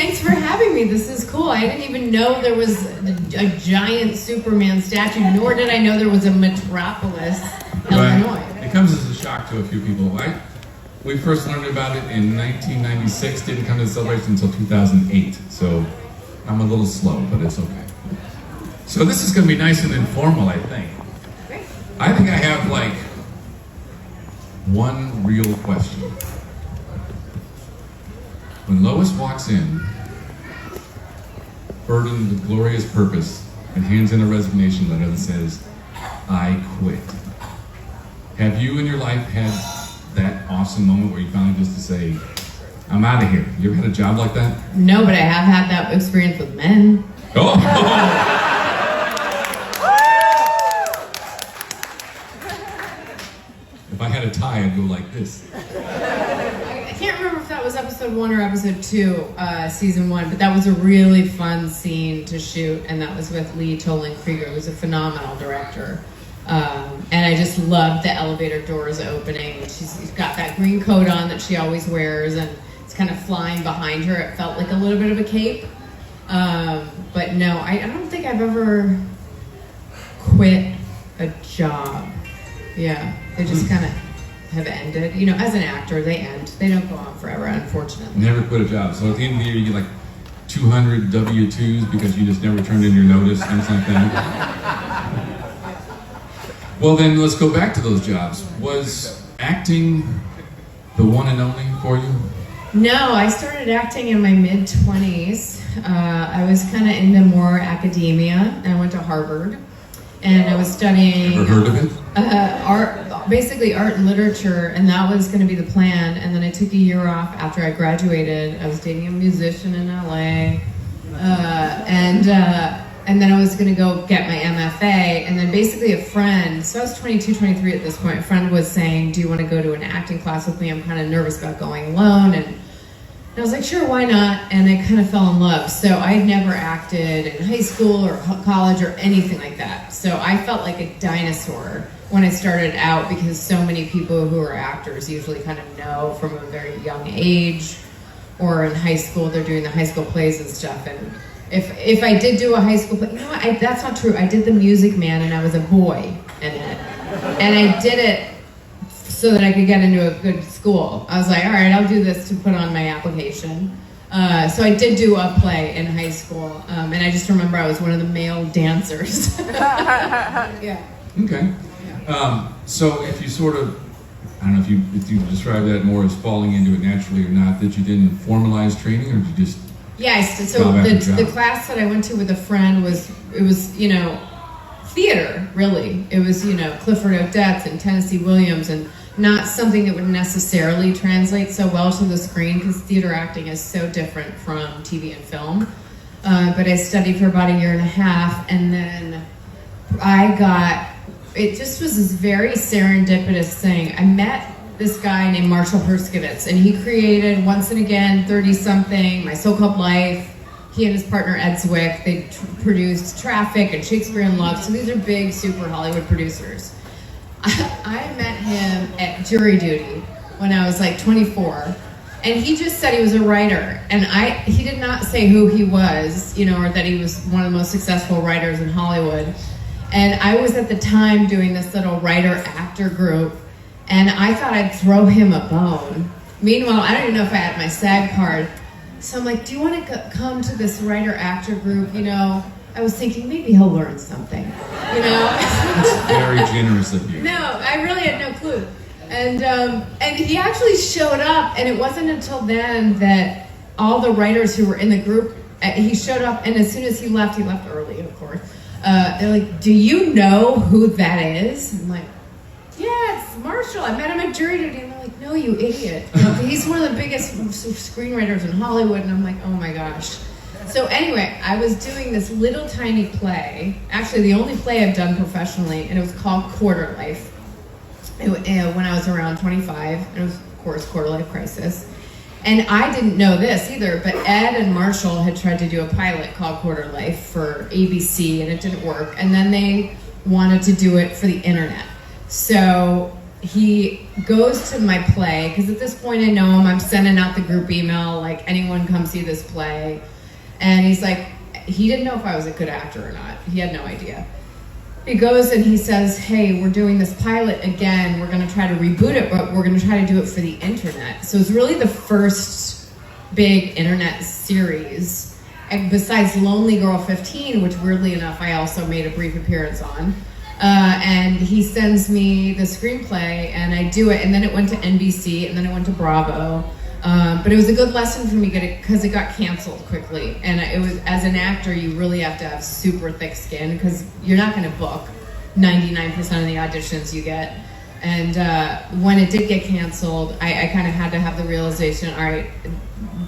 thanks for having me. This is cool. I didn't even know there was a giant Superman statue, nor did I know there was a Metropolis, Illinois. It comes as a shock to a few people, right? We first learned about it in 1996, didn't come to the celebration until 2008, so I'm a little slow, but it's okay. So this is going to be nice and informal, I think. Great. I think I have, like, one real question. When Lois walks in, burdened with glorious purpose, and hands in a resignation letter that says, I quit. Have you in your life had that awesome moment where you finally just to say, I'm out of here? You ever had a job like that? No, but I have had that experience with men. Oh! If I had a tie, I'd go like this. I can't remember if that was episode 1 or episode 2, season 1, but that was a really fun scene to shoot, and that was with Lee Toland Krieger, who's a phenomenal director. And I just loved the elevator doors opening. She's got that green coat on that she always wears, and it's kind of flying behind her. It felt like a little bit of a cape. But no, I don't think I've ever quit a job. Yeah, they just kind of have ended. You know, as an actor, they end. They don't go on forever, unfortunately. Never quit a job. So at the end of the year, you get like 200 W-2s because you just never turned in your notice, things like that. Well, then let's go back to those jobs. Was acting the one and only for you? No, I started acting in my mid-20s. I was kind of into more academia, and I went to Harvard. And I was studying Ever heard of it? Art, basically art and literature, and that was going to be the plan. And then I took a year off after I graduated. I was dating a musician in LA, and then I was going to go get my MFA. And then basically a friend, so I was 22, 23 at this point, a friend was saying, do you want to go to an acting class with me? I'm kind of nervous about going alone. And I was like, sure, why not? And I kind of fell in love. So I had never acted in high school or college or anything like that. So I felt like a dinosaur when I started out, because so many people who are actors usually kind of know from a very young age, or in high school, they're doing the high school plays and stuff. And if I did do a high school play, you know what, that's not true. I did The Music Man, and I was a boy in it. And I did it so that I could get into a good school. I was like, all right, I'll do this to put on my application. So I did do a play in high school, and I just remember I was one of the male dancers. Yeah. Okay. So if you sort of, I don't know if you describe that more as falling into it naturally or not, that you didn't formalize training, or did you just... Yes, so the class that I went to with a friend was theater, really. It was, Clifford Odets and Tennessee Williams, and not something that would necessarily translate so well to the screen, because theater acting is so different from TV and film. But I studied for about a year and a half, and then it just was this very serendipitous thing. I met this guy named Marshall Herskovitz, and he created Once and Again, 30-something, My So-Called Life. He and his partner Ed Zwick, they produced Traffic and Shakespeare in Love. So these are big, super Hollywood producers. I met him at jury duty when I was like 24, and he just said he was a writer, and he did not say who he was, or that he was one of the most successful writers in Hollywood. And I was at the time doing this little writer-actor group, and I thought I'd throw him a bone. Meanwhile, I don't even know if I had my SAG card. So I'm like, do you want to come to this writer-actor group? I was thinking maybe he'll learn something, That's very generous of you. No, I really had no clue. And he actually showed up, and it wasn't until then that all the writers who were in the group, he showed up, and as soon as he left early, of course, they're like, do you know who that is? I'm like, yeah, it's Marshall. I met him at jury duty. And they're like, no, you idiot. He's one of the biggest screenwriters in Hollywood. And I'm like, oh my gosh. So anyway, I was doing this little tiny play, actually the only play I've done professionally, and it was called Quarter Life. When I was around 25, and it was, of course, Quarter Life Crisis. And I didn't know this either, but Ed and Marshall had tried to do a pilot called Quarter Life for ABC, and it didn't work. And then they wanted to do it for the internet. So he goes to my play, because at this point I know him, I'm sending out the group email, like, anyone come see this play. And he's like, he didn't know if I was a good actor or not. He had no idea. He goes and he says, hey, we're doing this pilot again. We're going to try to reboot it, but we're going to try to do it for the internet. So it's really the first big internet series. And besides Lonely Girl 15, which weirdly enough I also made a brief appearance on. And he sends me the screenplay and I do it. And then it went to NBC and then it went to Bravo. But it was a good lesson for me because it got canceled quickly. And it was, as an actor, you really have to have super thick skin because you're not going to book 99% of the auditions you get. And when it did get canceled, I kind of had to have the realization, all right,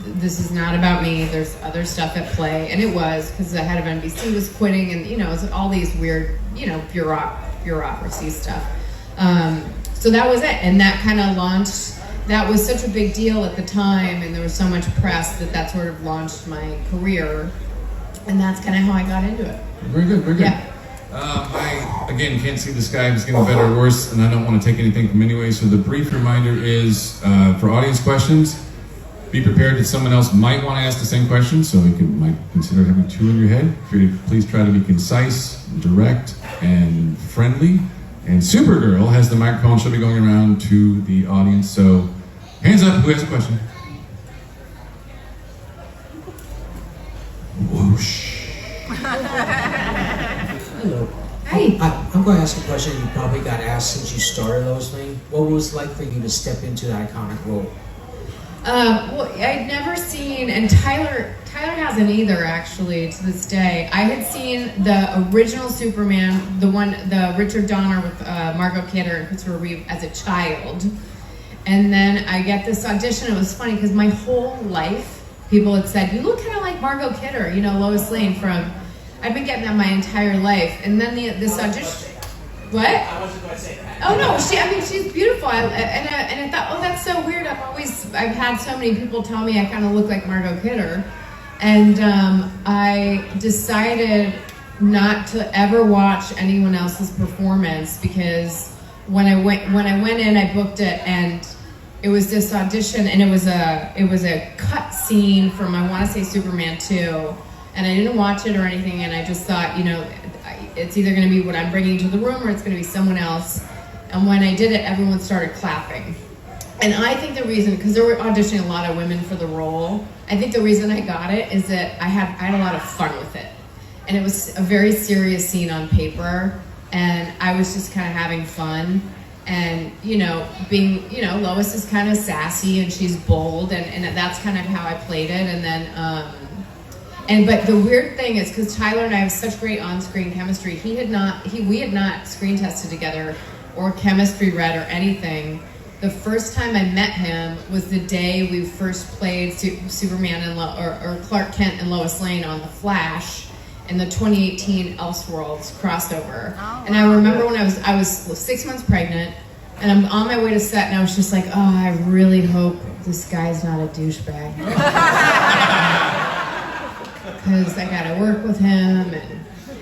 this is not about me. There's other stuff at play. And it was, because the head of NBC was quitting and, you know, it was all these weird, you know, bureaucracy stuff. So that was it. And that kind of launched. That was such a big deal at the time, and there was so much press that sort of launched my career, and that's kind of how I got into it. Very good, very good. Yeah. I, again, can't see the sky if it's getting better or worse, and I don't want to take anything from anyway, so the brief reminder is, for audience questions, be prepared that someone else might want to ask the same question, so you might consider having two in your head. Please try to be concise, direct, and friendly. And Supergirl has the microphone. She'll be going around to the audience. So, hands up, who has a question? Whoosh. Hello. Hi. I'm going to ask a question you probably got asked since you started Lois Lane. What was it like for you to step into that iconic role? Well, I'd never seen, and Tyler hasn't either, actually, to this day. I had seen the original Superman, the Richard Donner with Margot Kidder and Christopher Reeve as a child. And then I get this audition. It was funny because my whole life, people had said, you look kind of like Margot Kidder, you know, Lois Lane from, I've been getting that my entire life. And then this audition, what? I wasn't going to say that. Oh no, she's beautiful. And I thought, oh, that's so weird. I've had so many people tell me I kind of look like Margot Kidder. And I decided not to ever watch anyone else's performance because when I went in, I booked it, and it was this audition, and it was a cut scene from, I want to say, Superman 2, and I didn't watch it or anything, and I just thought, you know, it's either going to be what I'm bringing to the room or it's going to be someone else. And when I did it, everyone started clapping. And I think the reason, because they were auditioning a lot of women for the role, I think the reason I got it is that I had a lot of fun with it. And it was a very serious scene on paper, and I was just kind of having fun. And, you know, being, you know, Lois is kind of sassy and she's bold, and that's kind of how I played it. And then, but the weird thing is, because Tyler and I have such great on-screen chemistry, we had not screen tested together or chemistry read or anything. The first time I met him was the day we first played Superman or Clark Kent and Lois Lane on The Flash in the 2018 Elseworlds crossover. Oh, and I remember when I was 6 months pregnant, and I'm on my way to set, and I was just like, oh, I really hope this guy's not a douchebag. Because I got to work with him,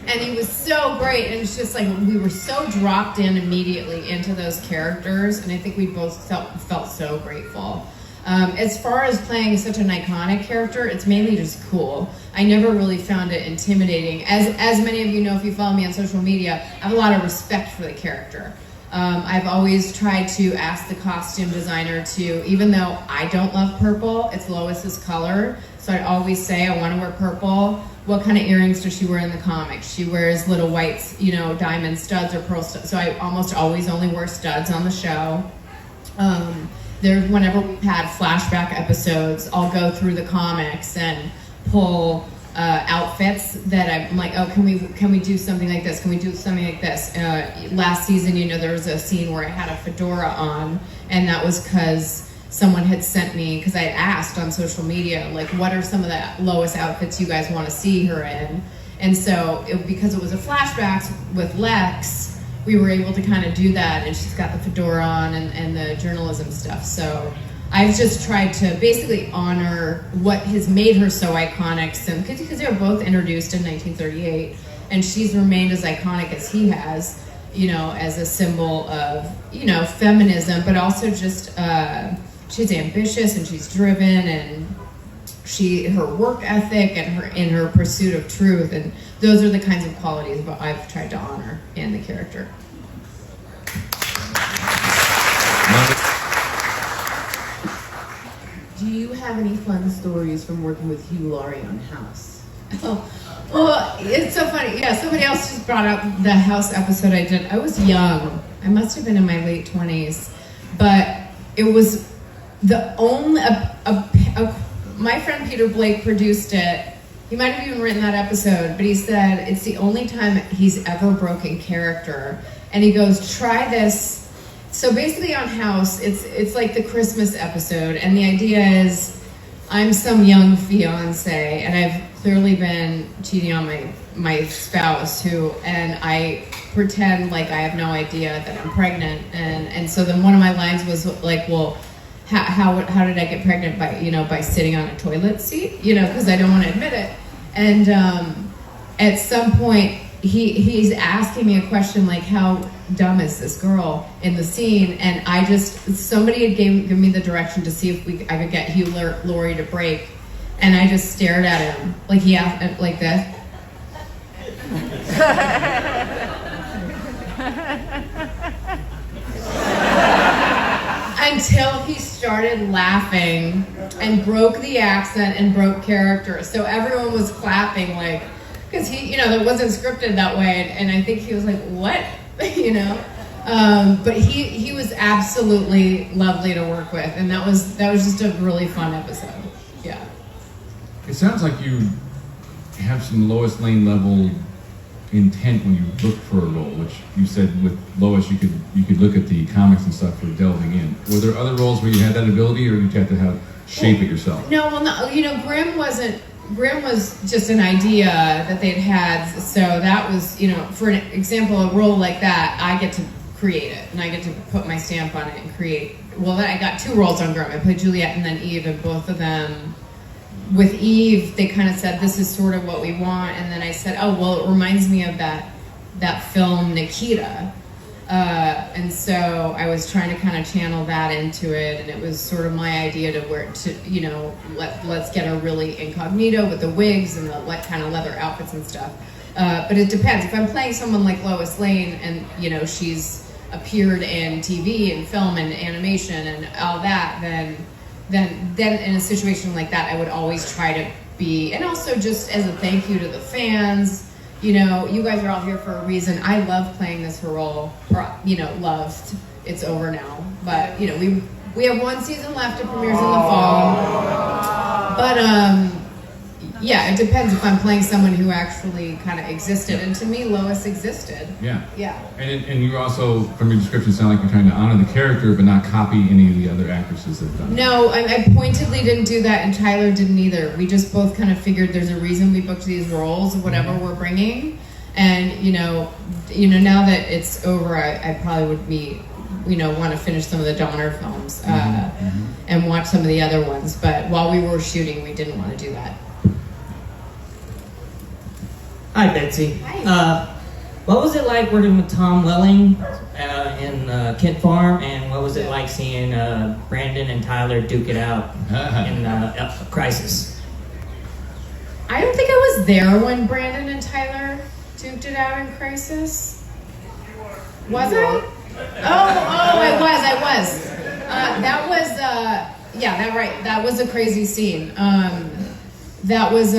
and he was so great, and it's just like we were so dropped in immediately into those characters, and I think we both felt so grateful. As far as playing such an iconic character, it's mainly just cool. I never really found it intimidating. As many of you know, if you follow me on social media, I have a lot of respect for the character. I've always tried to ask the costume designer to, even though I don't love purple, it's Lois's color, so I always say I want to wear purple. What kind of earrings does she wear in the comics? She wears little white, you know, diamond studs or pearl studs. So I almost always only wear studs on the show. Whenever we've had flashback episodes, I'll go through the comics and pull outfits that I'm like, oh, can we do something like this? Can we do something like this? Last season, you know, there was a scene where I had a fedora on, and that was because someone had sent me, because I had asked on social media, like, what are some of the Lois outfits you guys want to see her in? And so, because it was a flashbacks with Lex, we were able to kind of do that, and she's got the fedora on and the journalism stuff. So I've just tried to basically honor what has made her so iconic, because they were both introduced in 1938, and she's remained as iconic as he has. you know, as a symbol of, you know, feminism, but also just she's ambitious and she's driven, and her work ethic and her pursuit of truth, and those are the kinds of qualities that I've tried to honor in the character. Do you have any fun stories from working with Hugh Laurie on House? Oh, well, it's so funny. Yeah, somebody else just brought up the House episode I did. I was young. I must have been in my late 20s. But it was the only... my friend Peter Blake produced it. He might have even written that episode, but he said it's the only time he's ever broken character. And he goes, try this. So basically on House, it's like the Christmas episode, and the idea is I'm some young fiance, and I've clearly been cheating on my spouse, and I pretend like I have no idea that I'm pregnant, and so then one of my lines was like, well, how did I get pregnant? By sitting on a toilet seat, because I don't want to admit it. And at some point, he's asking me a question like, how dumb is this girl in the scene? And somebody had given me the direction to see if I could get Hugh Laurie to break, and I just stared at him like he asked like this. Until he started laughing and broke the accent and broke character. So everyone was clapping, like, because it wasn't scripted that way. And I think he was like, what? But he was absolutely lovely to work with. And that was just a really fun episode. Yeah. It sounds like you have some Lois Lane level intent when you look for a role, which you said with Lois you could look at the comics and stuff for delving in. Were there other roles where you had that ability, or did you have to shape it yourself? No, Grimm was just an idea that they'd had, so that was, for an example, a role like that, I get to create it, and I get to put my stamp on it and create. Well, then I got 2 roles on Grimm. I played Juliet and then Eve, and both of them, with Eve, they kind of said, this is sort of what we want, and then I said, oh, well, it reminds me of that film Nikita, and so I was trying to kind of channel that into it, and it was sort of my idea let's get her really incognito with the wigs and the kind of leather outfits and stuff, but it depends. If I'm playing someone like Lois Lane, and she's appeared in TV and film and animation and all that, then in a situation like that, I would always try to be, and also just as a thank you to the fans, you guys are all here for a reason. I love playing this role, loved. It's over now, but we have 1 season left. It premieres in the fall, but yeah, it depends if I'm playing someone who actually kind of existed, and to me, Lois existed. Yeah. And you also, from your description, sound like you're trying to honor the character, but not copy any of the other actresses that have done it. No, I pointedly didn't do that, and Tyler didn't either. We just both kind of figured there's a reason we booked these roles, whatever we're bringing, and now that it's over, I probably would be, want to finish some of the Donner films and watch some of the other ones. But while we were shooting, we didn't want to do that. Hi, Betsy. Hi. What was it like working with Tom Welling in Kent Farm, and what was it like seeing Brandon and Tyler duke it out in Crisis? I don't think I was there when Brandon and Tyler duked it out in Crisis. Was I? I was. That was, that was a crazy scene. That was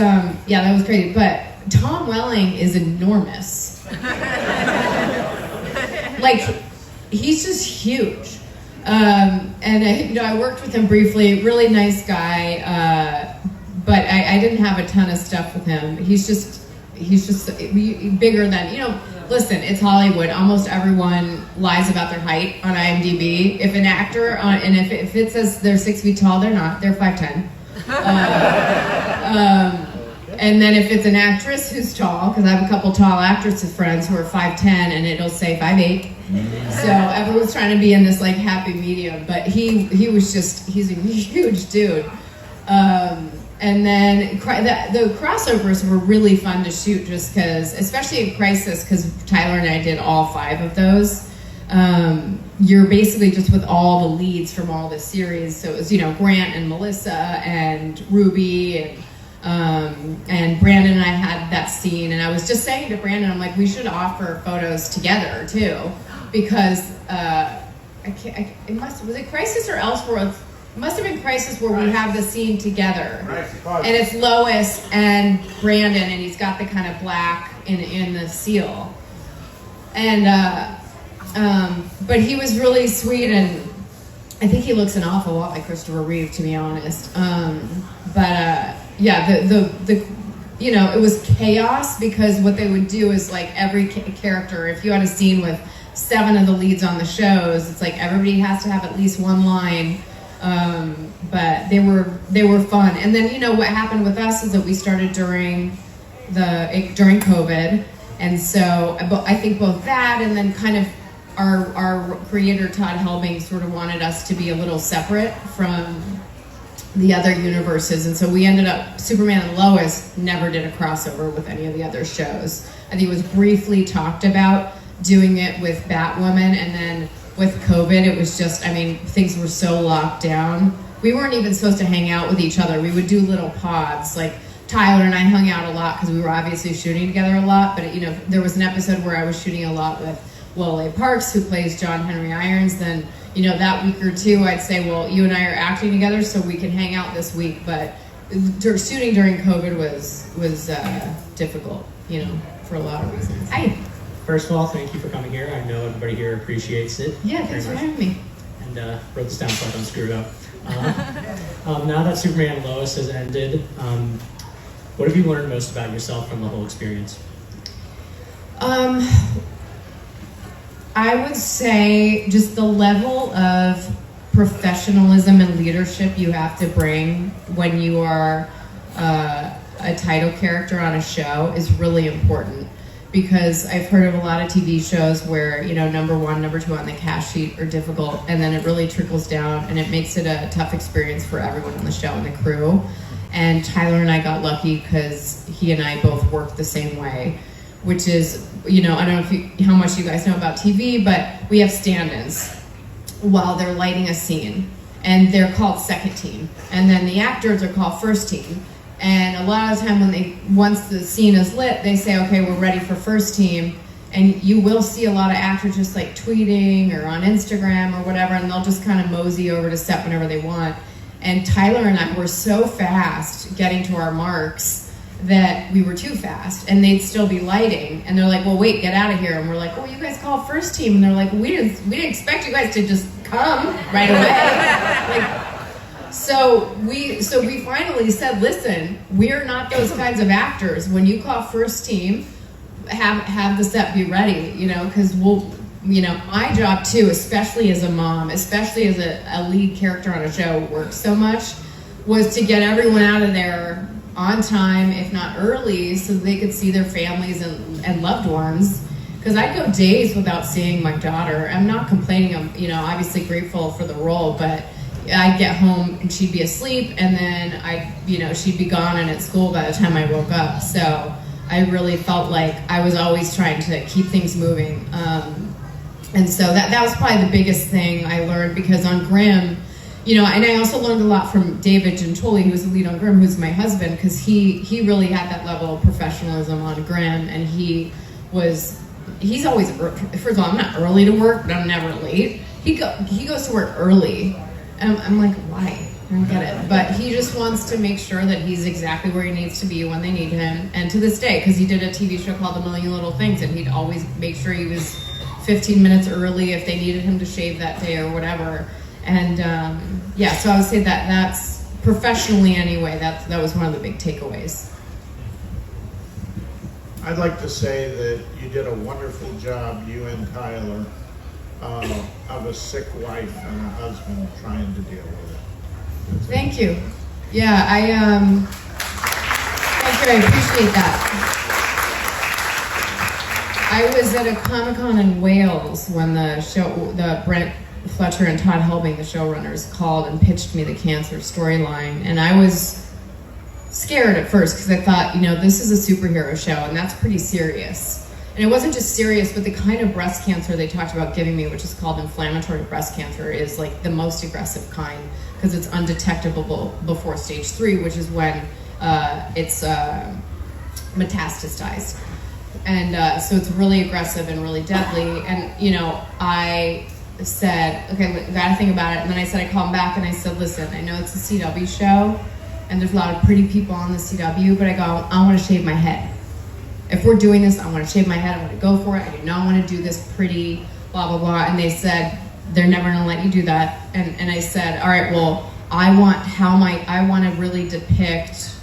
crazy, but Tom Welling is enormous. Like, he's just huge. And I worked with him briefly, really nice guy, but I didn't have a ton of stuff with him. He's just bigger than, listen, it's Hollywood. Almost everyone lies about their height on IMDb. If an actor, and if it says they're 6 feet tall, they're not. They're 5'10". And then if it's an actress who's tall, because I have a couple tall actresses friends who are 5'10", and it'll say 5'8". So everyone's trying to be in this like happy medium, but he's a huge dude. And And then the crossovers were really fun to shoot just because, especially in Crisis, because Tyler and I did all 5 of those. You're basically just with all the leads from all the series. So it was, Grant and Melissa and Ruby and Brandon and I had that scene. And I was just saying to Brandon, I'm like, we should offer photos together too, because was it Crisis or Ellsworth? It must have been Crisis where we have the scene together. And it's Lois and Brandon, and he's got the kind of black in the seal. And but he was really sweet, and I think he looks an awful lot like Christopher Reeve, to be honest. It was chaos, because what they would do is, like, every character, if you had a scene with 7 of the leads on the shows, it's like everybody has to have at least one line. But they were fun. And then, what happened with us is that we started during COVID. And so I think both that and then kind of our creator, Todd Helbing, sort of wanted us to be a little separate from the other universes. And so we ended up, Superman and Lois never did a crossover with any of the other shows. I think it was briefly talked about doing it with Batwoman, and then with COVID, it was just, things were so locked down. We weren't even supposed to hang out with each other. We would do little pods. Like, Tyler and I hung out a lot because we were obviously shooting together a lot. But, there was an episode where I was shooting a lot with Lole Parks, who plays John Henry Irons. Then, that week or two, I'd say, well, you and I are acting together, so we can hang out this week. But shooting during COVID was difficult, for a lot of reasons. First of all, thank you for coming here. I know everybody here appreciates it. Yeah, thanks for having me. And wrote this down so I don't screw it up. Now that Superman and Lois has ended, what have you learned most about yourself from the whole experience? I would say just the level of professionalism and leadership you have to bring when you are a title character on a show is really important. Because I've heard of a lot of TV shows where, number 1, number 2 on the cast sheet are difficult, and then it really trickles down, and it makes it a tough experience for everyone on the show and the crew. And Tyler and I got lucky because he and I both worked the same way, which is, I don't know how much you guys know about TV, but we have stand-ins while they're lighting a scene, and they're called second team, and then the actors are called first team. And a lot of the time once the scene is lit, they say, okay, we're ready for first team. And you will see a lot of actors just like tweeting or on Instagram or whatever, and they'll just kind of mosey over to set whenever they want. And Tyler and I were so fast getting to our marks that we were too fast, and they'd still be lighting. And they're like, well, wait, get out of here. And we're like, oh, you guys call first team. And they're like, we didn't expect you guys to just come right away. So we finally said, listen, we're not those kinds of actors. When you call first team, have the set be ready, because my job too, especially as a mom, especially as a lead character on a show, works so much, was to get everyone out of there on time, if not early, so they could see their families and loved ones. Because I'd go days without seeing my daughter. I'm not complaining. I'm, obviously grateful for the role, but I'd get home and she'd be asleep, and then she'd be gone and at school by the time I woke up. So I really felt like I was always trying to keep things moving. And so that was probably the biggest thing I learned, because on Grimm, and I also learned a lot from David Gentoli, who was the lead on Grimm, who's my husband, because he really had that level of professionalism on Grimm, and he's always, first of all, I'm not early to work, but I'm never late. He goes to work early. And I'm like, why? I don't get it. But he just wants to make sure that he's exactly where he needs to be when they need him. And to this day, because he did a TV show called A Million Little Things, and he'd always make sure he was 15 minutes early if they needed him to shave that day or whatever. And so I would say that's professionally anyway, that was one of the big takeaways. I'd like to say that you did a wonderful job, you and Tyler, of a sick wife and a husband trying to deal with it. Thank you. Yeah, thank you, I appreciate that. I was at a Comic-Con in Wales when the Brent Fletcher and Todd Helbing, the showrunners, called and pitched me the cancer storyline, and I was scared at first because I thought, this is a superhero show and that's pretty serious. And it wasn't just serious, but the kind of breast cancer they talked about giving me, which is called inflammatory breast cancer, is like the most aggressive kind because it's undetectable before stage 3, which is when it's metastasized. And so it's really aggressive and really deadly. And, I said, okay, we gotta think about it. And then I said, I called him back and I said, listen, I know it's a CW show and there's a lot of pretty people on the CW, but I want to shave my head. If we're doing this, I want to shave my head. I want to go for it. I do not want to do this pretty blah, blah, blah. And they said, they're never going to let you do that. And I said, all right, well, I want to really depict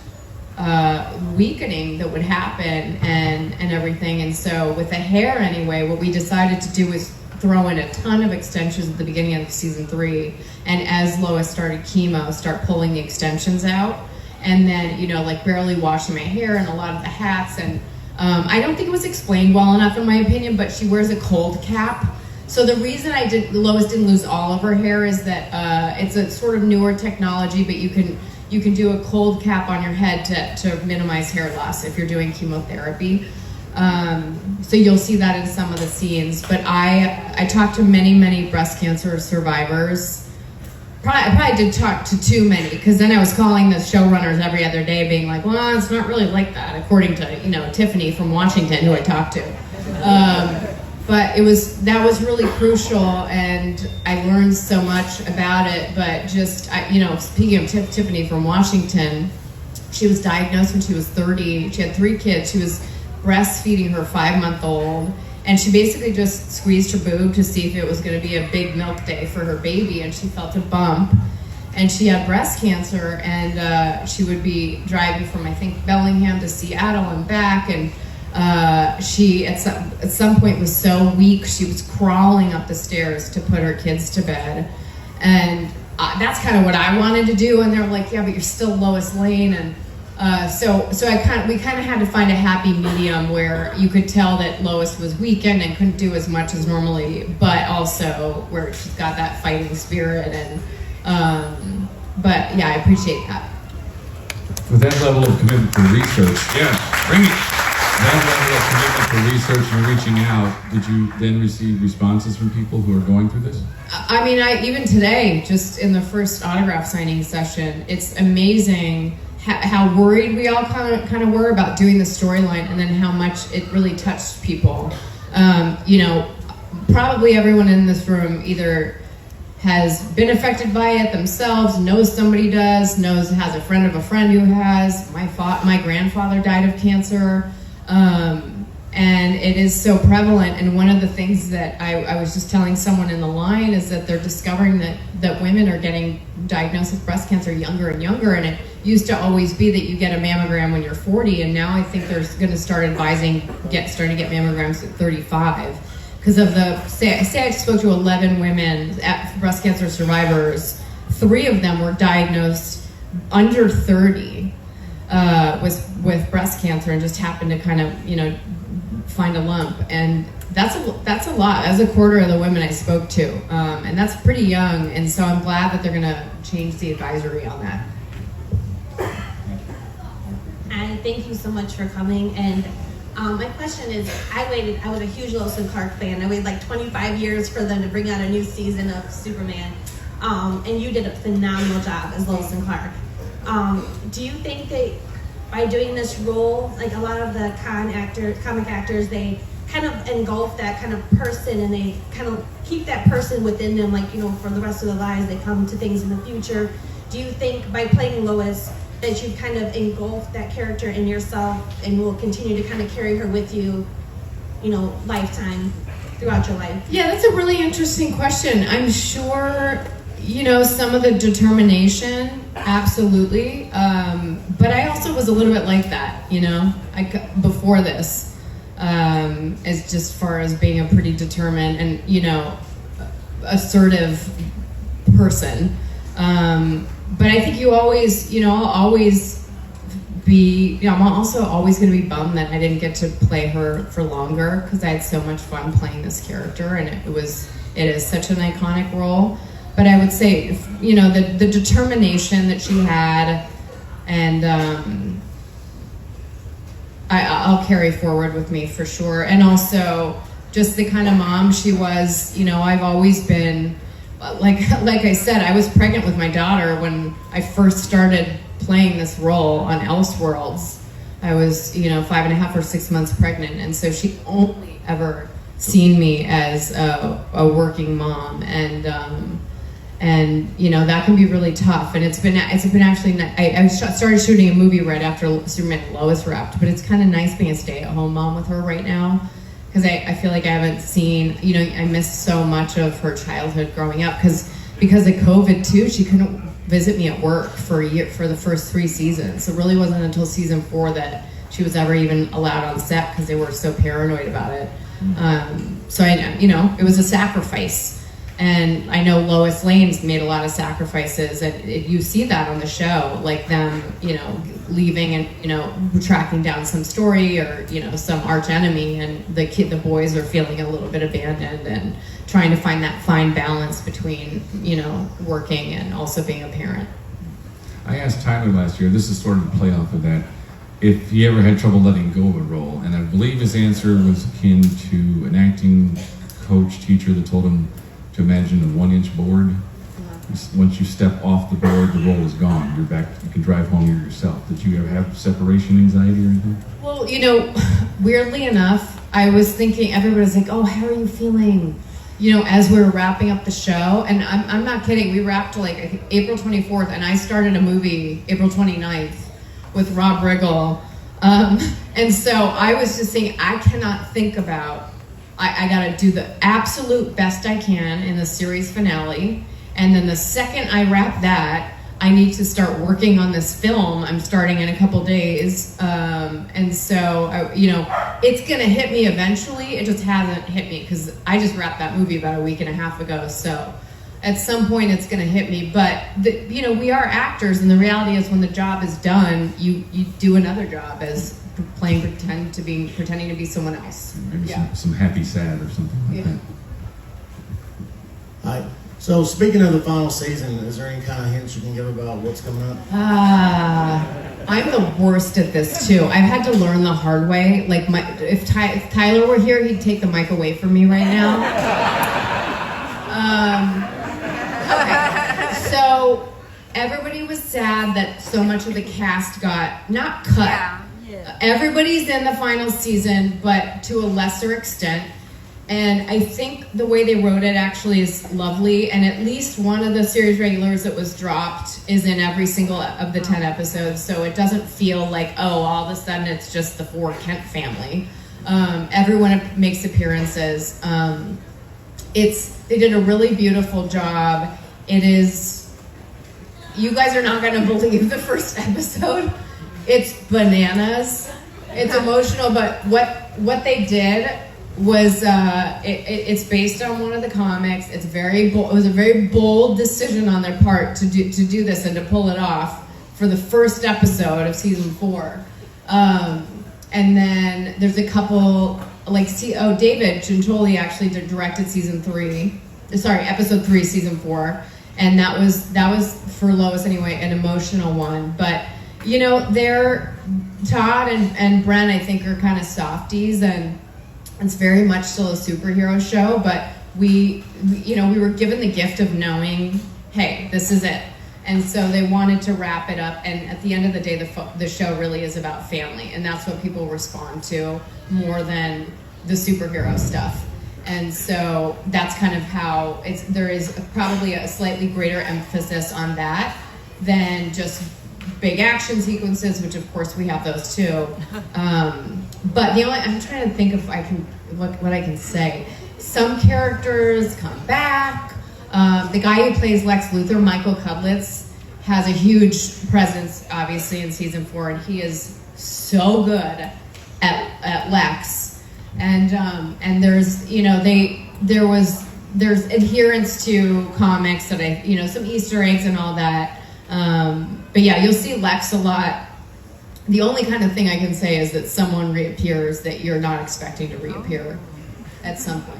weakening that would happen and everything. And so with the hair anyway, what we decided to do was throw in a ton of extensions at the beginning of season 3. And as Lois started chemo, start pulling the extensions out. And then, like barely washing my hair and a lot of the hats. And I don't think it was explained well enough in my opinion, but she wears a cold cap. So the reason Lois didn't lose all of her hair is that it's a sort of newer technology, but you can do a cold cap on your head to minimize hair loss if you're doing chemotherapy. So you'll see that in some of the scenes. But I talked to many breast cancer survivors. I probably did talk to too many, because then I was calling the showrunners every other day being like, well, it's not really like that, according to, Tiffany from Washington, who I talked to. But that was really crucial, and I learned so much about it. But just, speaking of Tiffany from Washington, she was diagnosed when she was 30. She had 3 kids. She was breastfeeding her 5-month-old. And she basically just squeezed her boob to see if it was going to be a big milk day for her baby, and she felt a bump. And she had breast cancer, and she would be driving from, I think, Bellingham to Seattle and back. And she, at some point, was so weak, she was crawling up the stairs to put her kids to bed. And that's kind of what I wanted to do. And they were like, yeah, but you're still Lois Lane. And so we kind of had to find a happy medium where you could tell that Lois was weakened and couldn't do as much as normally, but also where she's got that fighting spirit. And but yeah, I appreciate that. With that level of commitment for research, bring it. That level of commitment for research and reaching out, did you then receive responses from people who are going through this? I mean, even today, just in the first autograph signing session, it's amazing how worried we all kind of were about doing the storyline, and then how much it really touched people. Probably everyone in this room either has been affected by it themselves, knows somebody does, has a friend of a friend who has. My grandfather died of cancer, and it is so prevalent. And one of the things that I was just telling someone in the line is that they're discovering that women are getting diagnosed with breast cancer younger and younger, and it used to always be that you get a mammogram when you're 40, and now I think they're going to start advising starting to get mammograms at 35 because of say I spoke to 11 women, breast cancer survivors. 3 of them were diagnosed under 30 with breast cancer and just happened to kind of find a lump, and that's a lot. That's a quarter of the women I spoke to, and that's pretty young. And so I'm glad that they're going to change the advisory on that. And thank you so much for coming. And my question is, I was a huge Lois and Clark fan. I waited like 25 years for them to bring out a new season of Superman. And you did a phenomenal job as Lois and Clark. Do you think that by doing this role, like a lot of the comic actors, they kind of engulf that kind of person, and they kind of keep that person within them, like, for the rest of their lives, they come to things in the future. Do you think by playing Lois that you've kind of engulfed that character in yourself and will continue to kind of carry her with you, lifetime, throughout your life? Yeah, that's a really interesting question. I'm sure, some of the determination, absolutely. But I also was a little bit like that, before this, as just far as being a pretty determined and, assertive person. But I think you always, I'll always be, I'm also always going to be bummed that I didn't get to play her for longer, because I had so much fun playing this character, and it is such an iconic role. But I would say, the determination that she had, and I'll carry forward with me for sure. And also just the kind of mom she was. I've always been like I said, I was pregnant with my daughter when I first started playing this role on Elseworlds. I was 5.5 or 6 months pregnant, and so she only ever seen me as a working mom, and that can be really tough. And it's been actually I started shooting a movie right after Superman and Lois wrapped, but it's kind of nice being a stay-at-home mom with her right now, because I feel like I haven't seen, I missed so much of her childhood growing up, because of COVID too. She couldn't visit me at work for a year, for the first 3 seasons. So it really wasn't until season 4 that she was ever even allowed on set, because they were so paranoid about it. So it was a sacrifice. And I know Lois Lane's made a lot of sacrifices, and you see that on the show, like them, leaving and, tracking down some story or, some arch enemy, and the boys are feeling a little bit abandoned and trying to find that fine balance between, working and also being a parent. I asked Tyler last year, this is sort of a play off of that, if he ever had trouble letting go of a role, and I believe his answer was akin to an acting coach, teacher that told him to imagine a 1-inch board. Once you step off the board, the role is gone. You're back. You can drive home yourself. Did you ever have separation anxiety or anything? Well, weirdly enough, I was thinking, everybody's like, "Oh, how are you feeling?" As we were wrapping up the show, and I'm not kidding. We wrapped I think April 24th, and I started a movie April 29th with Rob Riggle, and so I was just saying, I cannot think about. I got to do the absolute best I can in the series finale. And then the second I wrap that, I need to start working on this film. I'm starting in a couple days. And so, it's going to hit me eventually. It just hasn't hit me because I just wrapped that movie about a week and a half ago. So at some point it's going to hit me. But, we are actors. And the reality is when the job is done, you do another job as pretending to be someone else. Maybe some happy sad or something like that. Hi. So speaking of the final season, is there any kind of hints you can give about what's coming up? I'm the worst at this too. I've had to learn the hard way. Like if Tyler were here, he'd take the mic away from me right now. Okay. So everybody was sad that so much of the cast got not cut. Yeah. Everybody's in the final season, but to a lesser extent. And I think the way they wrote it actually is lovely. And at least one of the series regulars that was dropped is in every single of the 10 episodes. So it doesn't feel like, all of a sudden it's just the 4 Kent family. Everyone makes appearances. They did a really beautiful job. It is, you guys are not going to believe the first episode. It's bananas. It's emotional, but what they did was it's based on one of the comics. It's very bold. It was a very bold decision on their part to do this and to pull it off for the first episode of season 4. And then there's a couple David Gentoli actually directed episode 3, season 4, and that was for Lois anyway, an emotional one, but. They're Todd and Bren, I think, are kind of softies, and it's very much still a superhero show, but we were given the gift of knowing, hey, this is it. And so they wanted to wrap it up, and at the end of the day, the show really is about family, and that's what people respond to more than the superhero stuff. And so that's kind of how there is probably a slightly greater emphasis on that than just big action sequences, which of course we have those too. But I'm trying to think if I can, what I can say. Some characters come back. The guy who plays Lex Luthor, Michael Cudlitz, has a huge presence, obviously, in season 4, and he is so good at Lex. And there's there's adherence to comics that some Easter eggs and all that. But yeah, you'll see Lex a lot. The only kind of thing I can say is that someone reappears that you're not expecting to reappear at some point.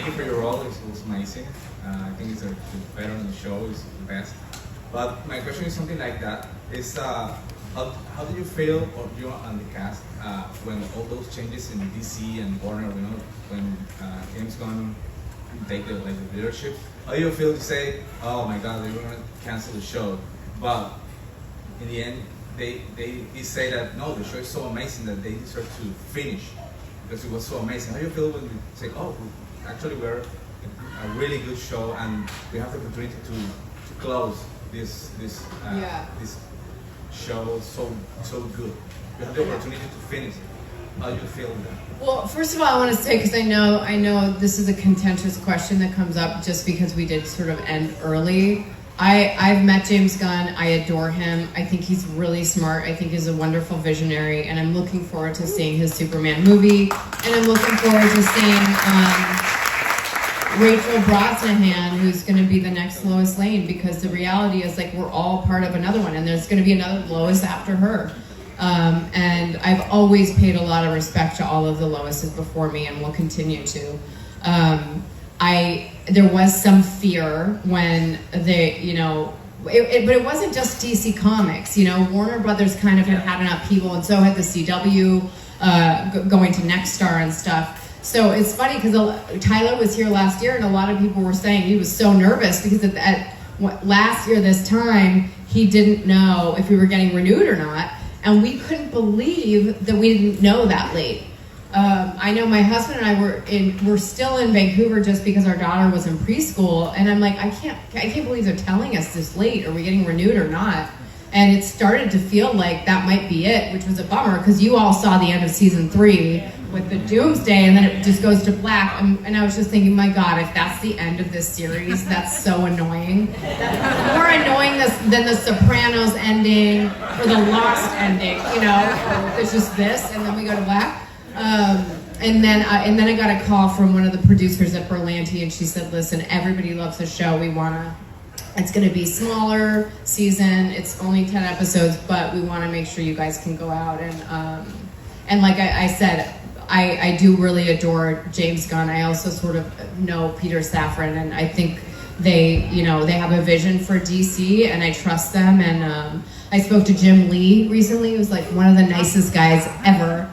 thank you for your role. It was amazing. I think it's better on the show. It's the best. But my question is something like that. Is how do you feel, or you and the cast, when all those changes in DC and Warner, when James Gunn take the leadership? How do you feel to say, oh my God, they were going to cancel the show, but in the end, he say that no, the show is so amazing that they deserve to finish because it was so amazing. How do you feel when you say, oh, actually we're a really good show and we have the opportunity to close this show so good. You have the opportunity to finish it. How do you feel that? Well, first of all, I want to say, because I know this is a contentious question that comes up just because we did sort of end early. I've met James Gunn. I adore him. I think he's really smart. I think he's a wonderful visionary, and I'm looking forward to seeing his Superman movie. And I'm looking forward to seeing Rachel Brosnahan, who's going to be the next Lois Lane, because the reality is, like, we're all part of another one, and there's going to be another Lois after her. And I've always paid a lot of respect to all of the Loises before me, and will continue to. There was some fear when they, but it wasn't just DC Comics. Warner Brothers kind of had an upheaval, and so had the CW going to Nexstar and stuff. So it's funny because Tyler was here last year, and a lot of people were saying he was so nervous because last year this time he didn't know if we were getting renewed or not, and we couldn't believe that we didn't know that late. I know my husband and I were still in Vancouver just because our daughter was in preschool, and I'm like, I can't believe they're telling us this late. Are we getting renewed or not? And it started to feel like that might be it, which was a bummer because you all saw the end of season 3 with the Doomsday, and then it just goes to black. And I was just thinking, my God, if that's the end of this series, that's so annoying. More annoying than the Sopranos ending or the Lost ending. It's just this, and then we go to black. And then I got a call from one of the producers at Berlanti, and she said, listen, everybody loves the show. It's going to be smaller season. It's only 10 episodes, but we want to make sure you guys can go out. And like I said, I do really adore James Gunn. I also sort of know Peter Safran, and I think they have a vision for DC, and I trust them. And I spoke to Jim Lee recently, who's like one of the nicest guys ever.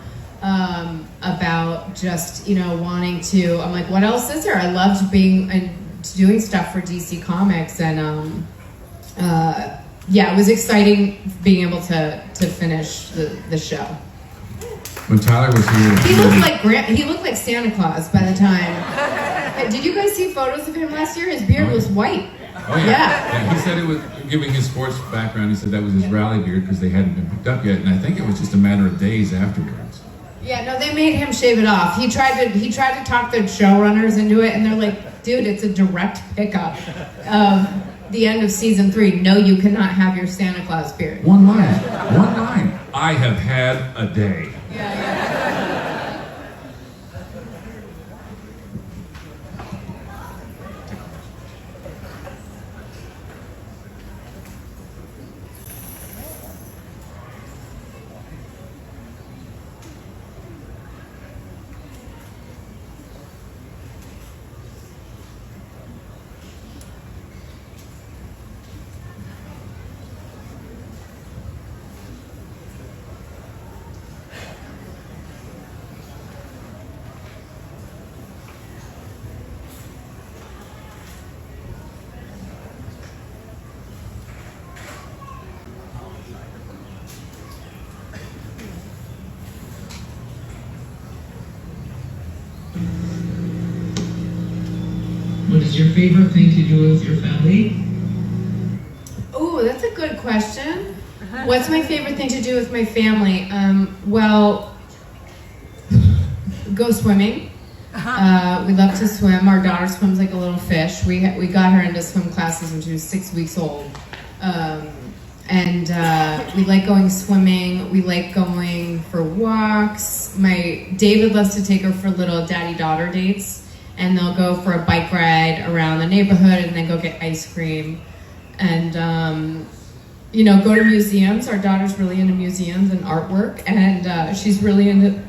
About just, wanting to, I'm like, what else is there? I loved doing stuff for DC Comics, and it was exciting being able to finish the show. When Tyler was here, he looked like Santa Claus by the time. Did you guys see photos of him last year? His beard was white. Oh yeah. He said it was, giving his sports background, he said that was his rally beard because they hadn't been picked up yet, and I think it was just a matter of days afterwards. Yeah, no, they made him shave it off. He tried to talk the showrunners into it, and they're like, dude, it's a direct pickup of the end of season 3. No, you cannot have your Santa Claus beard. One line. I have had a day. Yeah. What is your favorite thing to do with your family? Ooh, that's a good question. What's my favorite thing to do with my family? Well, go swimming. We love to swim. Our daughter swims like a little fish. We got her into swim classes when she was 6 weeks old. We like going swimming. We like going for walks. David loves to take her for little daddy-daughter dates, and they'll go for a bike ride around the neighborhood and then go get ice cream. And, go to museums. Our daughter's really into museums and artwork, and she's really into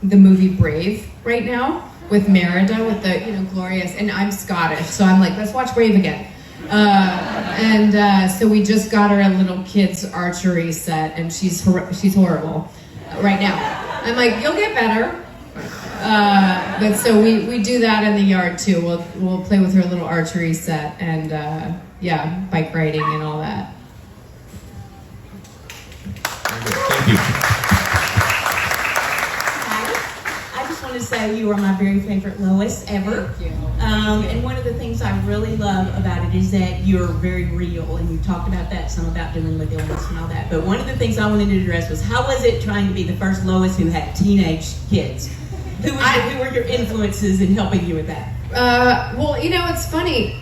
the movie Brave right now, with Merida, with the glorious, and I'm Scottish, so I'm like, let's watch Brave again. So we just got her a little kids archery set, and she's horrible right now. I'm like, you'll get better. But so we do that in the yard too. We'll play with her little archery set and bike riding and all that. Thank you. I just want to say you are my very favorite Lois ever. Thank you. And one of the things I really love about it is that you're very real, and you talked about that, some about dealing with illness and all that. But one of the things I wanted to address was, how was it trying to be the first Lois who had teenage kids? Who were your influences in helping you with that? Well, it's funny.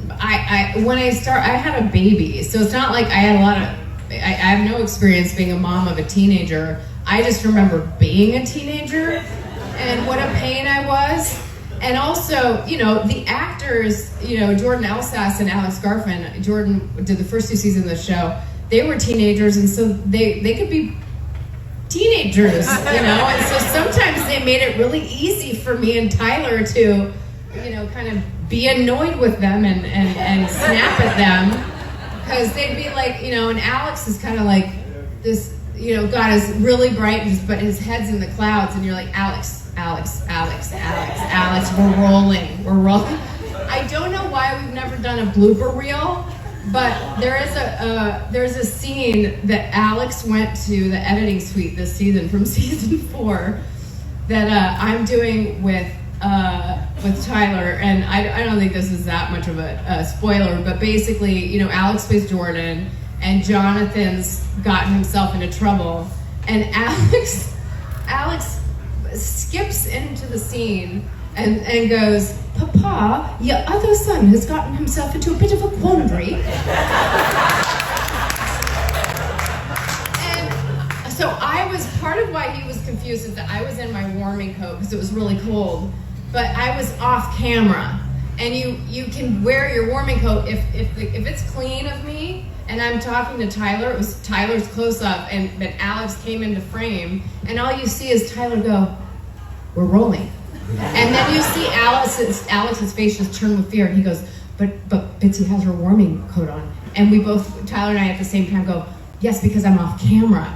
When I had a baby, so it's not like I had I have no experience being a mom of a teenager. I just remember being a teenager and what a pain I was. And also, the actors, Jordan Elsass and Alex Garfin, Jordan did the first 2 seasons of the show. They were teenagers, and so they could be teenagers, and so sometimes they made it really easy for me and Tyler to, kind of be annoyed with them and snap at them, because they'd be like, and Alex is kind of like this, God is really bright, but his head's in the clouds, and you're like, Alex, we're rolling. I don't know why we've never done a blooper reel, but there's a scene that Alex went to the editing suite this season from season 4 that I'm doing with Tyler, and I don't think this is that much of a spoiler, but basically, Alex plays Jordan, and Jonathan's gotten himself into trouble, and Alex skips into the scene and goes, Papa, your other son has gotten himself into a bit of a quandary. And so part of why he was confused is that I was in my warming coat because it was really cold, but I was off camera. And you can wear your warming coat if it's clean of me and I'm talking to Tyler. It was Tyler's close up, but Alex came into frame, and all you see is Tyler go, "We're rolling," and then you see Alex's face just turn with fear, and he goes, "But Bitsy has her warming coat on," and we both, Tyler and I, at the same time go, "Yes, because I'm off camera."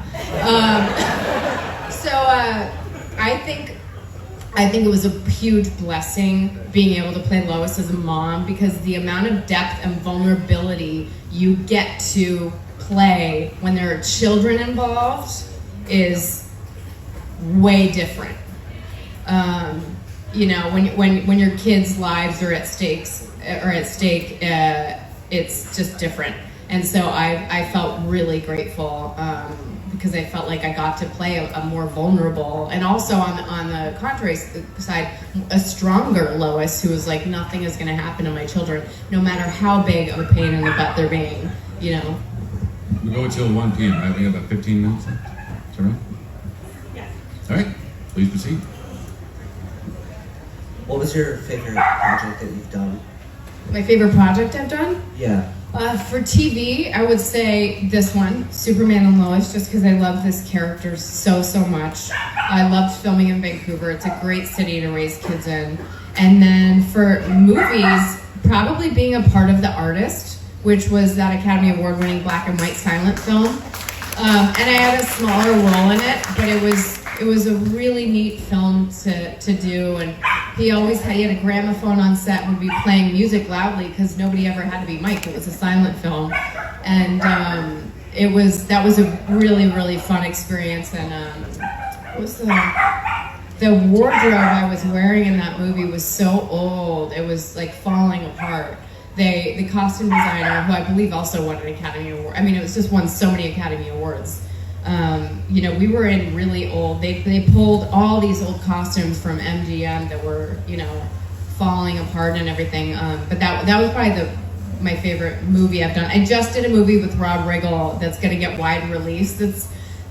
I think it was a huge blessing being able to play Lois as a mom, because the amount of depth and vulnerability you get to play when there are children involved is way different. When your kids' lives are at stake, it's just different. And so I felt really grateful because I felt like I got to play a more vulnerable, and also on the contrary side, a stronger Lois, who was like, nothing is going to happen to my children, no matter how big of a pain in the butt they're being, We go until 1 p.m., right? We have about 15 minutes. Is that right? Yeah. All right, please proceed. What was your favorite project that you've done? My favorite project I've done? Yeah. For TV, I would say this one, Superman and Lois, just because I love this character so much. I loved filming in Vancouver. It's a great city to raise kids in. And then for movies, probably being a part of The Artist, which was that Academy Award-winning black and white silent film. And I had a smaller role in it, but it was a really neat film to do. And he had a gramophone on set and would be playing music loudly because nobody ever had to be mic'd. It was a silent film, and that was a really, really fun experience. And what was the wardrobe I was wearing in that movie was so old, it was like falling apart. The costume designer, who I believe also won an Academy Award. I mean, it was just won so many Academy Awards. We were in really old, they pulled all these old costumes from MGM that were, falling apart and everything. But that was probably my favorite movie I've done. I just did a movie with Rob Riggle that's going to get wide release.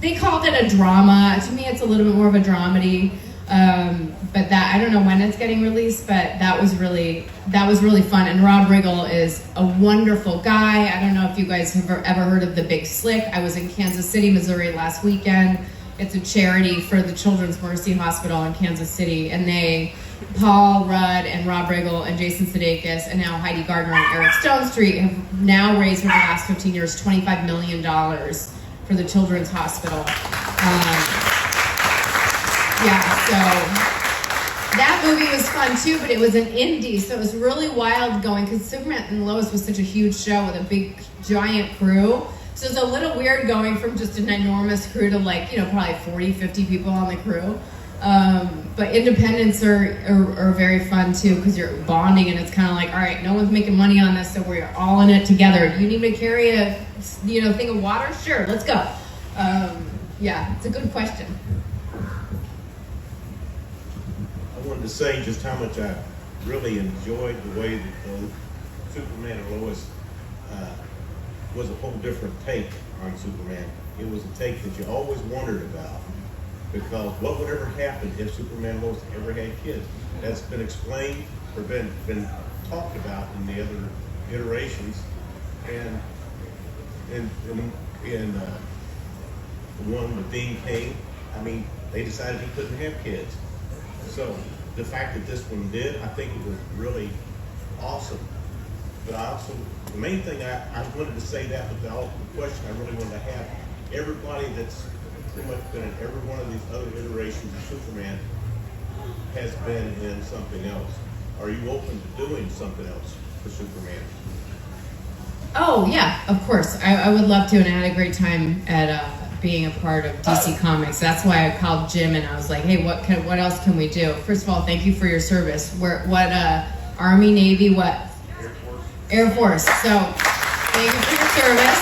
They called it a drama. To me, it's a little bit more of a dramedy. But I don't know when it's getting released, but that was really fun. And Rob Riggle is a wonderful guy. I don't know if you guys have ever heard of The Big Slick. I was in Kansas City, Missouri last weekend. It's a charity for the Children's Mercy Hospital in Kansas City, and they Paul Rudd and Rob Riggle and Jason Sudeikis and now Heidi Gardner and Eric Stonestreet have now raised over the last 15 years $25 million for the Children's Hospital. So that movie was fun too, but it was an indie, so it was really wild going because Superman and Lois was such a huge show with a big, giant crew. So it's a little weird going from just an enormous crew to probably 40, 50 people on the crew. But independents are very fun too because you're bonding and it's kind of like, all right, no one's making money on this, so we're all in it together. Do you need me to carry a thing of water? Sure, let's go. It's a good question. I wanted to say just how much I really enjoyed the way that Superman and Lois was a whole different take on Superman. It was a take that you always wondered about. Because what would ever happen if Superman and Lois ever had kids? That's been explained or been talked about in the other iterations, and the one with Dean King, I mean, they decided he couldn't have kids. So the fact that this one did, I think it was really awesome. But the main thing I wanted to say that, but the question I really wanted to have, everybody that's pretty much been in every one of these other iterations of Superman has been in something else. Are you open to doing something else for Superman? Oh yeah, of course. I would love to, and I had a great time at being a part of DC Comics. That's why I called Jim and I was like, hey, what else can we do? First of all, thank you for your service. What Army, Navy, what? Air Force. So thank you for your service.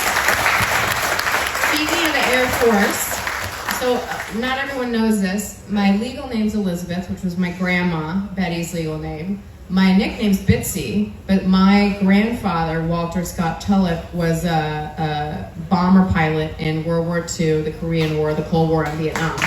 Speaking of the Air Force, so not everyone knows this. My legal name's Elizabeth, which was my grandma, Betty's legal name. My nickname's Bitsy, but my grandfather, Walter Scott Tulloch, was a bomber pilot in World War II, the Korean War, the Cold War, and Vietnam.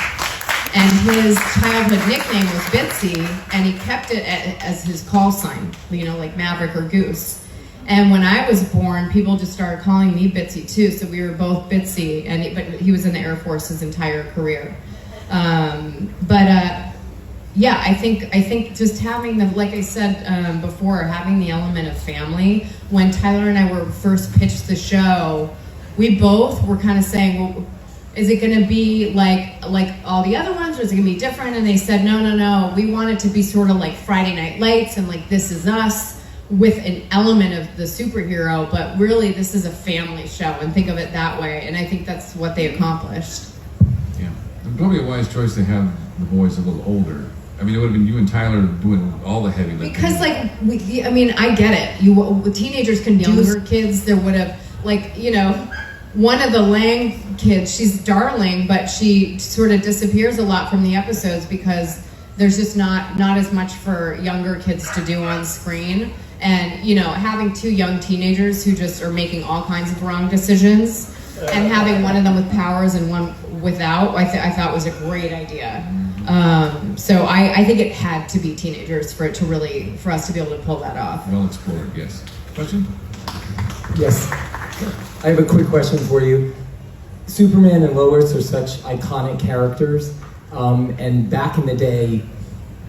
And his childhood nickname was Bitsy, and he kept it as his call sign, like Maverick or Goose. And when I was born, people just started calling me Bitsy too, so we were both Bitsy, but he was in the Air Force his entire career. I think just having like I said before, having the element of family. When Tyler and I were first pitched the show, we both were kind of saying, well, is it going to be like all the other ones, or is it going to be different? And they said, no, we want it to be sort of like Friday Night Lights and like This Is Us, with an element of the superhero, but really this is a family show, and think of it that way, and I think that's what they accomplished. Yeah, and probably a wise choice to have the boys a little older. I mean, it would have been you and Tyler doing all the heavy lifting. Because I get it. Teenagers can do younger kids. There would have, one of the Lang kids, she's darling, but she sort of disappears a lot from the episodes because there's just not as much for younger kids to do on screen. And, having two young teenagers who just are making all kinds of wrong decisions and having one of them with powers and one without, I thought was a great idea. So I think it had to be teenagers for us to be able to pull that off. Well explored, yes. Question? Yes. I have a quick question for you. Superman and Lois are such iconic characters, and back in the day,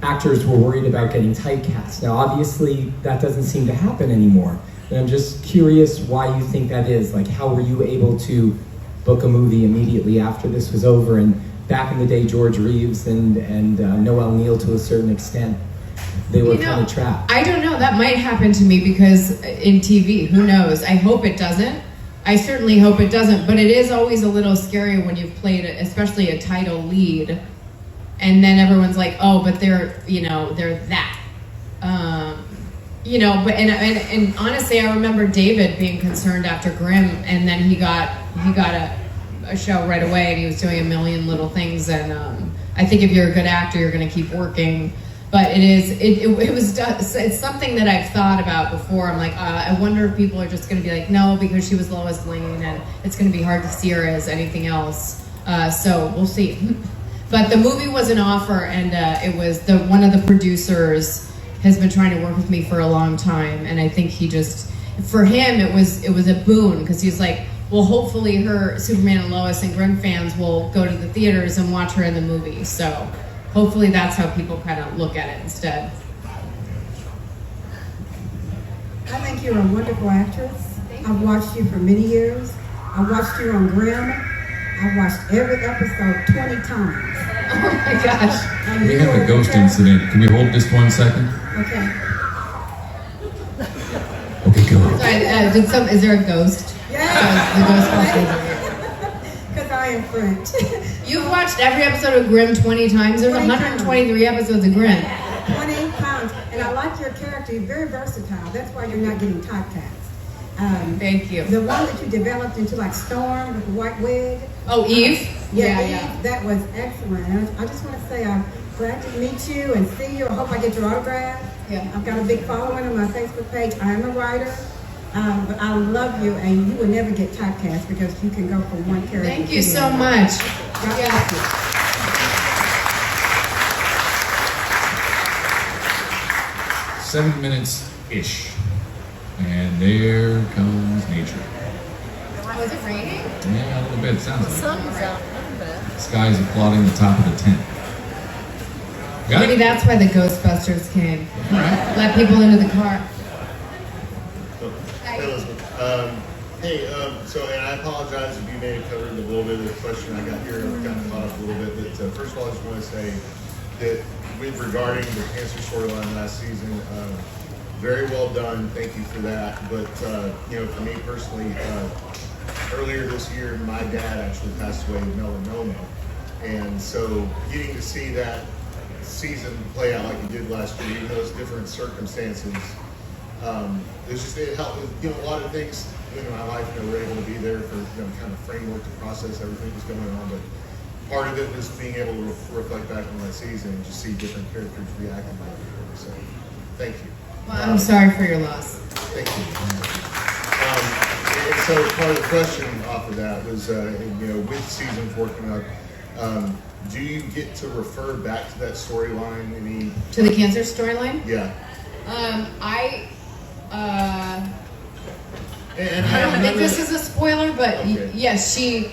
actors were worried about getting typecast. Now, obviously, that doesn't seem to happen anymore. And I'm just curious why you think that is. Like, how were you able to book a movie immediately after this was over? And back in the day, George Reeves and Noel Neal, to a certain extent, they were kind of trapped. I don't know. That might happen to me because in TV, who knows? I hope it doesn't. I certainly hope it doesn't. But it is always a little scary when you've played, especially a title lead, and then everyone's like, oh, but they're that. But honestly, I remember David being concerned after Grimm, and then he got a show right away, and he was doing a million little things. And I think if you're a good actor, you're going to keep working. But it's something that I've thought about before. I'm like, I wonder if people are just going to be like, no, because she was Lois Lane, and it's going to be hard to see her as anything else. So we'll see. But the movie was an offer, and it was one of the producers has been trying to work with me for a long time, and I think for him it was a boon because he was like, well, hopefully her Superman and Lois and Grimm fans will go to the theaters and watch her in the movie. So hopefully that's how people kind of look at it instead. I think you're a wonderful actress. I've watched you for many years. I watched you on Grimm. I've watched every episode 20 times. Oh my gosh. We have a ghost incident. Can we hold just 1 second? Okay. Okay, go. Sorry, is there a ghost? Yeah. The Ghostbusters. Because I am French. You've watched every episode of Grimm 20 times. There's 123 episodes of Grimm. 20 pounds. And I like your character. You're very versatile. That's why you're not getting typecast. Thank you. The one that you developed into like Storm with the white wig. Oh, Eve? Yeah, Eve. That was excellent. And I just want to say I'm glad to meet you and see you. I hope I get your autograph. Yeah. I've got a big following on my Facebook page. I'm a writer. But I love you, and you will never get typecast because you can go from one character. Thank you to the so other. much. God bless you. 7 minutes-ish. And there comes nature. Was it raining? Yeah, a little bit. Sounds like Sun's out a little bit. it. Sky's applauding the top of the tent. Got Maybe it? that's why the Ghostbusters came. All right. Let people into the car. Hey, Elizabeth. And I apologize if you may have covered a little bit of the question I got here. I got caught up a little bit. But first of all, I just want to say that regarding the cancer storyline last season, very well done. Thank you for that. But, for me personally, earlier this year, my dad actually passed away with melanoma. And so getting to see that season play out like it did last year, even though it's different circumstances, it helped. A lot of things in my life, we're able to be there for kind of framework to process everything that's going on. But part of it was being able to reflect back on that season and just see different characters reacting like it. So, thank you. Well, I'm sorry for your loss. Thank you. And so part of the question off of that was, with season 4 coming up, do you get to refer back to that storyline? To the cancer storyline? Yeah. I don't think this is a spoiler, but Okay. yes, she's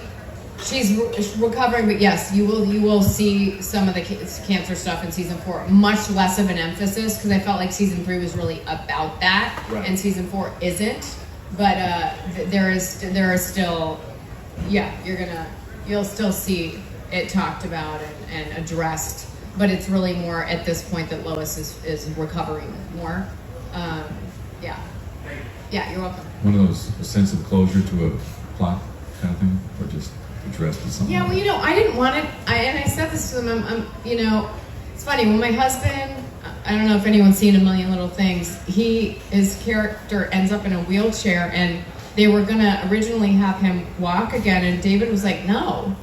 recovering. But yes, you will see some of the cancer stuff in season 4. Much less of an emphasis because I felt like season 3 was really about that, Right. and season 4 isn't. But there is still, you'll still see it talked about and addressed. But it's really more at this point that Lois is recovering more. Yeah, you're welcome. One of those, a sense of closure to a plot kind of thing, or just addressed as something. Yeah, well, I didn't want it. And I said this to them. It's funny when my husband. I don't know if anyone's seen A Million Little Things. His character ends up in a wheelchair, and they were gonna originally have him walk again, and David was like, no,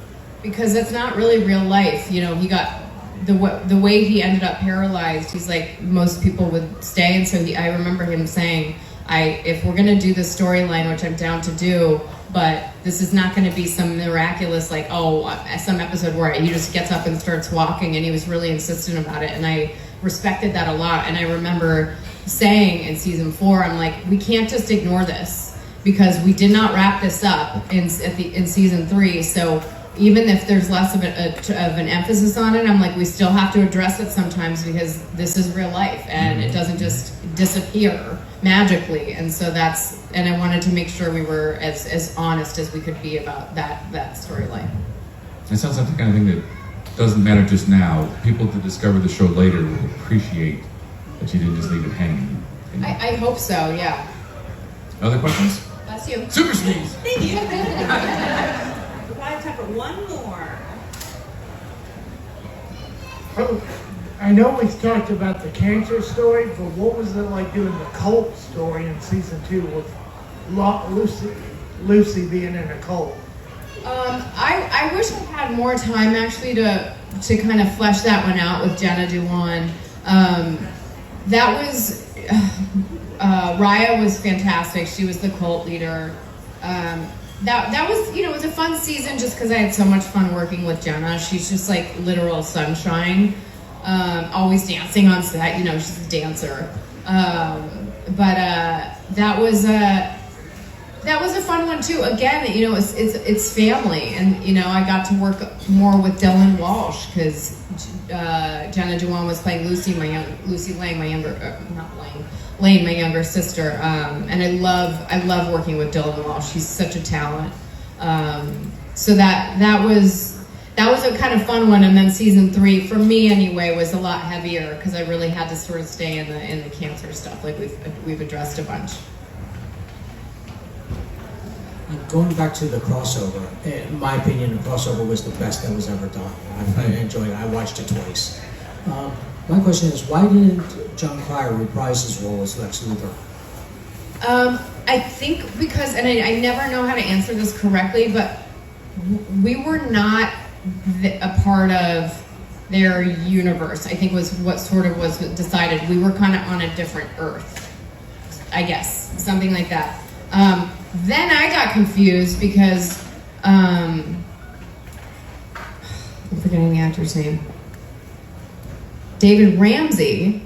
because that's not really real life. He got the way he ended up paralyzed. He's like most people would stay, and so I remember him saying, if we're gonna do this storyline, which I'm down to do, but this is not gonna be some miraculous some episode where he just gets up and starts walking, and he was really insistent about it, and I respected that a lot. And I remember saying in season 4, I'm like, we can't just ignore this because we did not wrap this up in season 3. So even if there's less of an emphasis on it, I'm like, we still have to address it sometimes because this is real life and it doesn't just disappear magically. And so and I wanted to make sure we were as honest as we could be about that storyline. It sounds like the kind of thing that doesn't matter just now. People that discover the show later will appreciate that you didn't just leave it hanging. I hope so, yeah. Other questions? Bless you. Super sneeze. Thank you. We'll probably have time for one more. I know we talked about the cancer story, but what was it like doing the cult story in season 2 with Lucy being in a cult? I wish I had more time actually to kind of flesh that one out with Jenna Dewan. That was Raya was fantastic. She was the cult leader. That was it was a fun season just because I had so much fun working with Jenna. She's just like literal sunshine. Always dancing on set. She's a dancer. But that was That was a fun one too. Again, it's family, and I got to work more with Dylan Walsh because Jenna Dewan was playing Lucy Lane, my younger sister, and I love working with Dylan Walsh. He's such a talent. So that was a kind of fun one. And then season 3, for me anyway, was a lot heavier because I really had to sort of stay in the cancer stuff, like we've addressed a bunch. Going back to the crossover, in my opinion, the crossover was the best that was ever done. I enjoyed it. I watched it twice. My question is, why didn't John Cryer reprise his role as Lex Luthor? I think because, and I never know how to answer this correctly, but we were not a part of their universe, I think was what sort of was decided. We were kind of on a different Earth, I guess, something like that. Then I got confused because I'm forgetting the actor's name. David Ramsey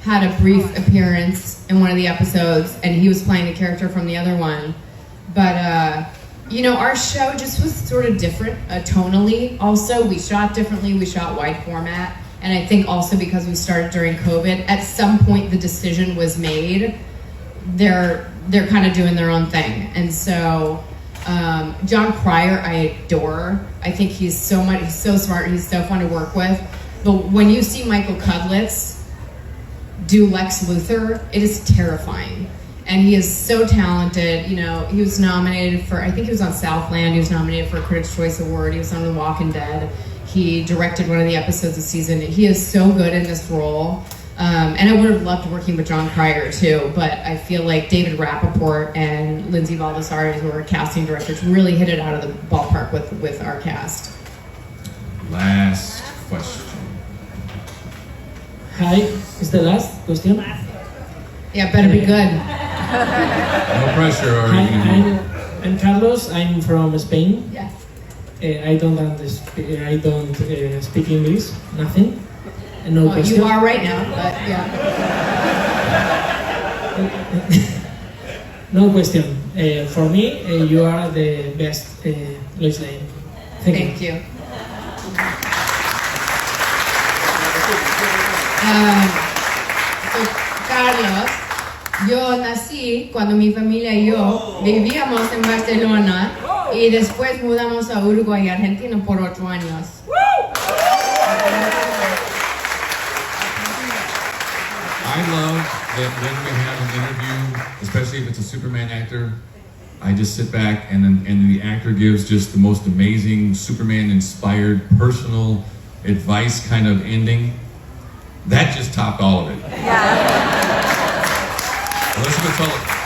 had a brief appearance in one of the episodes, and he was playing the character from the other one. But our show just was sort of different tonally. Also, we shot differently. We shot wide format, and I think also because we started during COVID, at some point the decision was made. They're kind of doing their own thing. And so John Cryer, I adore. I think he's so smart, he's so fun to work with. But when you see Michael Cudlitz do Lex Luthor, it is terrifying. And he is so talented. He was nominated for, I think he was on Southland, he was nominated for a Critics' Choice Award, he was on The Walking Dead. He directed one of the episodes of season. He is so good in this role. And I would have loved working with John Cryer too, but I feel like David Rappaport and Lindsay Baldessari, who are casting directors, really hit it out of the ballpark with our cast. Last question. Hi, is the last question? Yeah, better be good. No pressure. Hi, I'm Carlos. I'm from Spain. Yes. I don't speak English. Nothing. No question. You are right now, but yeah. No question. For me, you are the best, Lois Lane. Thank you. So, Carlos, yo nací cuando mi familia y yo vivíamos en Barcelona y después mudamos a Uruguay, Argentina por 8 años. I love that when we have an interview, especially if it's a Superman actor, I just sit back and the actor gives just the most amazing Superman-inspired personal advice kind of ending. That just topped all of it. Yeah. Elizabeth Tulloch.